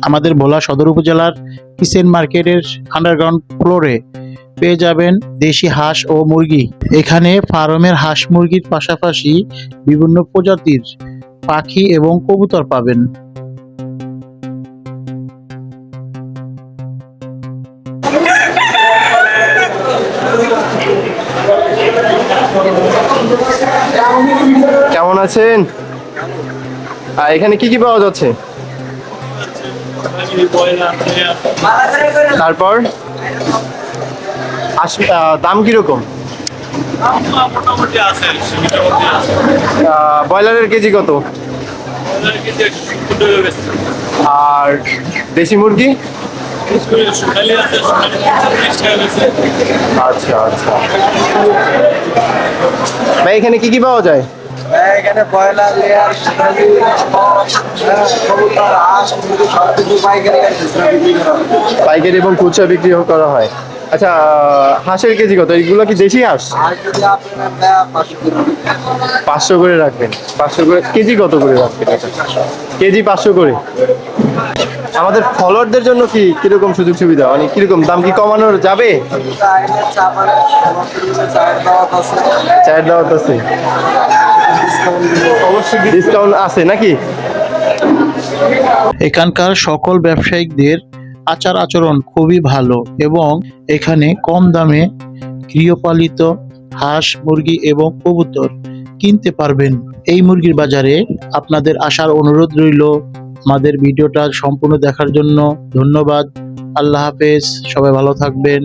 আমাদের ভোলা সদর উপজেলার কিচেন মার্কেটের আন্ডারগ্রাউন্ড ফ্লোরে পেয়ে যাবেন দেশি হাঁস ও মুরগি। এখানে ফার্মের হাঁস মুরগির পাশাপাশি বিভিন্ন প্রজাতির পাখি এবং কবুতর পাবেন। কেমন আছেন? এখানে কি কি পাওয়া যাচ্ছে? তারপর দাম কিরকম? মোটামুটি আছে ব্রয়লারের কেজি কত? আর দেশি মুরগি? আচ্ছা আচ্ছা। ভাই এখানে কি কি পাওয়া যায়? এখানে ব্রয়লার, লেয়ার, সোনালী, কবুতর, হাঁস, মুরগি সবকিছু পাইকারি খুচরা বিক্রি করা হয়। পাইকারি এবং খুচরা বিক্রি করা হয়। আচ্ছা, হাঁসের কেজি কত? এগুলো কি দেশি হাঁস? আর যদি আপনারা নেন 500 করে 500 করে রাখবেন। 500 করে কেজি কত করে রাখবেন? কেজি 500 করে। আমাদের ফলোয়ারদের জন্য কি কিরকম সুযোগ সুবিধা, মানে কিরকম দাম কি কমানো যাবে? চাইলে চাপার চায়ের দাওয়াত আছে, চায়ের দাওয়াত আছে, অবশ্যই ডিসকাউন্ট আছে নাকি? এখানকার সকল ব্যবসায়িকদের আচার আচরণ খুবই ভালো এবং এখানে কম দামে গৃহপালিত হাঁস মুরগি এবং কবুতর কিনতে পারবেন। এই মুরগির বাজারে আপনাদের আসার অনুরোধ রইল। আমাদের ভিডিওটা সম্পূর্ণ দেখার জন্য ধন্যবাদ। আল্লাহ হাফেজ, সবাই ভালো থাকবেন।